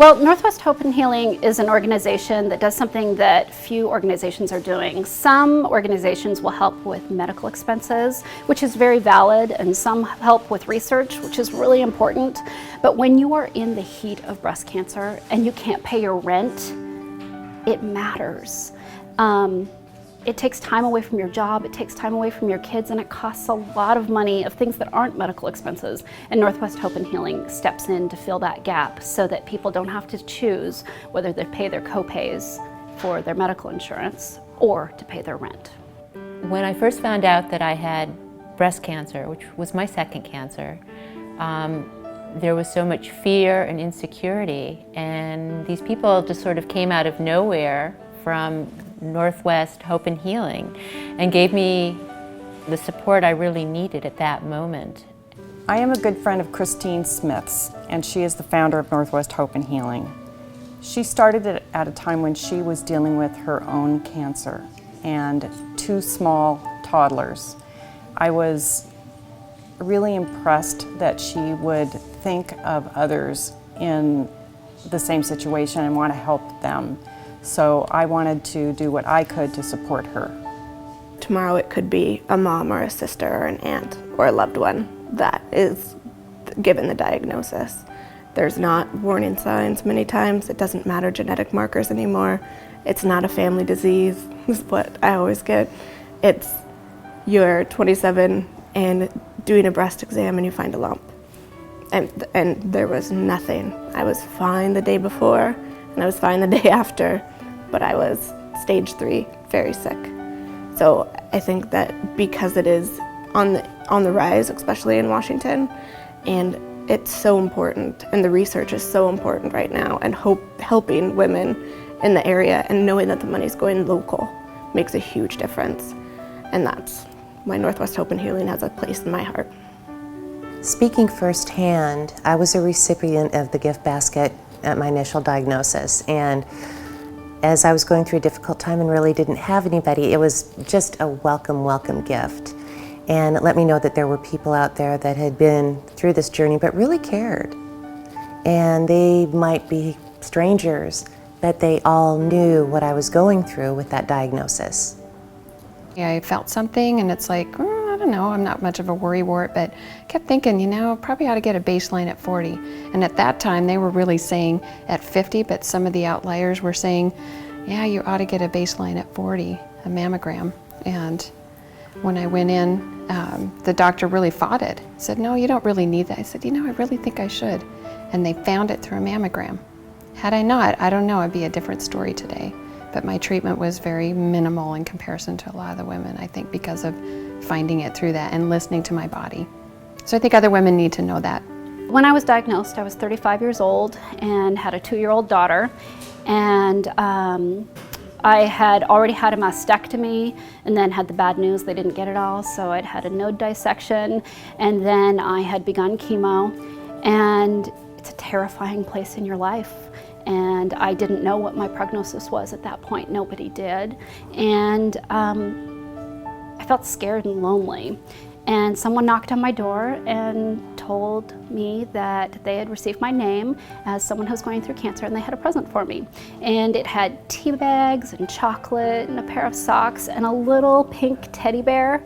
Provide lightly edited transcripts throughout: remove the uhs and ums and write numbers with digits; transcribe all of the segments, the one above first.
Well, Northwest Hope and Healing is an organization that does something that few organizations are doing. Some organizations will help with medical expenses, which is very valid, and some help with research, which is really important. But when you are in the heat of breast cancer and you can't pay your rent, it matters. It takes time away from your job, it takes time away from your kids, and it costs a lot of money of things that aren't medical expenses. And Northwest Hope and Healing steps in to fill that gap so that people don't have to choose whether they pay their co-pays for their medical insurance or to pay their rent. When I first found out that I had breast cancer, which was my second cancer, there was so much fear and insecurity, and these people just sort of came out of nowhere from Northwest Hope and Healing and gave me the support I really needed at that moment. I am a good friend of Christine Smith's, and she is the founder of Northwest Hope and Healing. She started it at a time when she was dealing with her own cancer and 2 small toddlers. I was really impressed that she would think of others in the same situation and want to help them. So I wanted to do what I could to support her. Tomorrow it could be a mom or a sister or an aunt or a loved one that is given the diagnosis. There's not warning signs many times. It doesn't matter genetic markers anymore. It's not a family disease, is what I always get. It's you're 27 and doing a breast exam and you find a lump. And there was nothing. I was fine the day before and I was fine the day after, but I was stage 3, very sick. So I think that because it is on the rise, especially in Washington, and it's so important, and the research is so important right now, and helping women in the area and knowing that the money's going local makes a huge difference. And that's why Northwest Hope and Healing has a place in my heart. Speaking firsthand, I was a recipient of the gift basket at my initial diagnosis, and as I was going through a difficult time and really didn't have anybody, it was just a welcome gift. And it let me know that there were people out there that had been through this journey but really cared. And they might be strangers, but they all knew what I was going through with that diagnosis. Yeah, I felt something and it's like, I don't know, I'm not much of a worrywart, but kept thinking, you know, probably ought to get a baseline at 40. And at that time, they were really saying at 50, but some of the outliers were saying, yeah, you ought to get a baseline at 40, a mammogram. And when I went in, the doctor really fought it. Said, no, you don't really need that. I said, you know, I really think I should. And they found it through a mammogram. Had I not, I don't know, it'd be a different story today. But my treatment was very minimal in comparison to a lot of the women, I think, because of finding it through that and listening to my body. So I think other women need to know that. When I was diagnosed, I was 35 years old and had a 2-year-old daughter. And I had already had a mastectomy and then had the bad news they didn't get it all. So I'd had a node dissection and then I had begun chemo. And it's a terrifying place in your life. And I didn't know what my prognosis was at that point. Nobody did. And I felt scared and lonely. And someone knocked on my door and told me that they had received my name as someone who's going through cancer and they had a present for me. And it had tea bags and chocolate and a pair of socks and a little pink teddy bear.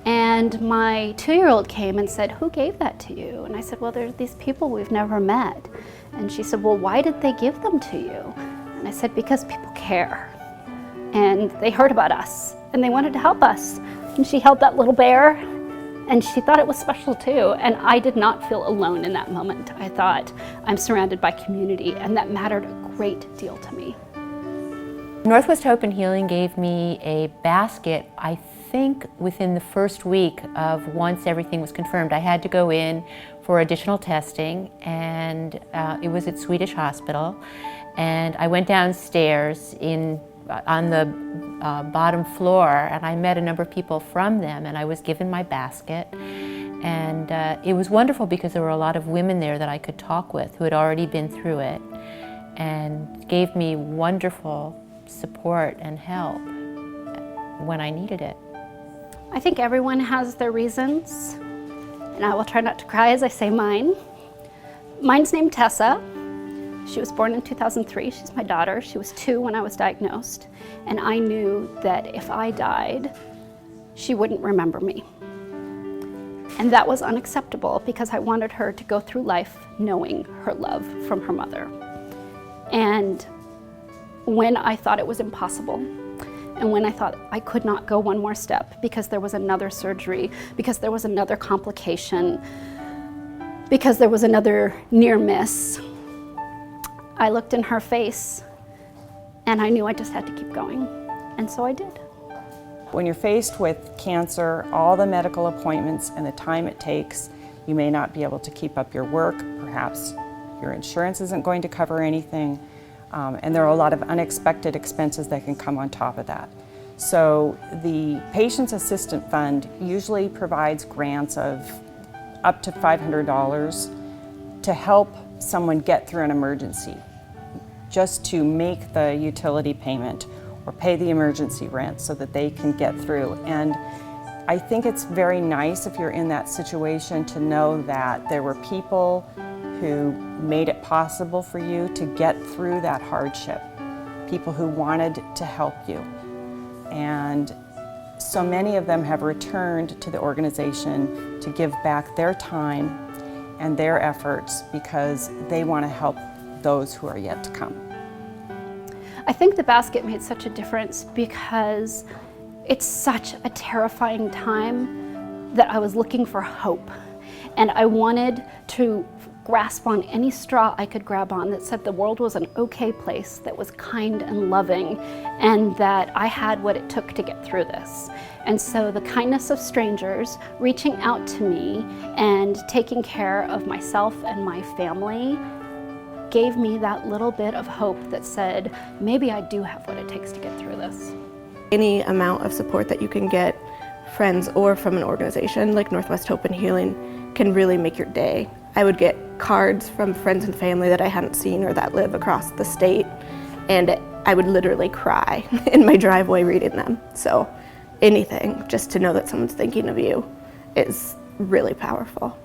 And my 2-year-old came and said, who gave that to you? And I said, well, there's these people we've never met. And she said, well, why did they give them to you? And I said, because people care. And they heard about us and they wanted to help us. And she held that little bear and she thought it was special too. And I did not feel alone in that moment. I thought, I'm surrounded by community, and that mattered a great deal to me. Northwest Hope and Healing gave me a basket, I think within the first week of once everything was confirmed. I had to go in for additional testing, and it was at Swedish Hospital. And I went downstairs on the bottom floor, and I met a number of people from them, and I was given my basket. And it was wonderful because there were a lot of women there that I could talk with who had already been through it and gave me wonderful support and help when I needed it. I think everyone has their reasons, and I will try not to cry as I say mine. Mine's named Tessa. She was born in 2003. She's my daughter. She was 2 when I was diagnosed. And I knew that if I died, she wouldn't remember me. And that was unacceptable because I wanted her to go through life knowing her love from her mother. And when I thought it was impossible, and when I thought I could not go one more step because there was another surgery, because there was another complication, because there was another near miss, I looked in her face and I knew I just had to keep going. And so I did. When you're faced with cancer, all the medical appointments and the time it takes, you may not be able to keep up your work. Perhaps your insurance isn't going to cover anything. And there are a lot of unexpected expenses that can come on top of that. So the Patient's Assistance Fund usually provides grants of up to $500 to help someone get through an emergency, just to make the utility payment or pay the emergency rent so that they can get through. And I think it's very nice if you're in that situation to know that there were people who made it possible for you to get through that hardship, people who wanted to help you. And so many of them have returned to the organization to give back their time and their efforts because they want to help those who are yet to come. I think the basket made such a difference because it's such a terrifying time that I was looking for hope. And I wanted to grasp on any straw I could grab on that said the world was an okay place, that was kind and loving, and that I had what it took to get through this. And so the kindness of strangers reaching out to me and taking care of myself and my family gave me that little bit of hope that said, maybe I do have what it takes to get through this. Any amount of support that you can get, friends or from an organization like Northwest Hope and Healing, can really make your day. I would get cards from friends and family that I hadn't seen or that live across the state, and I would literally cry in my driveway reading them. So anything, just to know that someone's thinking of you, is really powerful.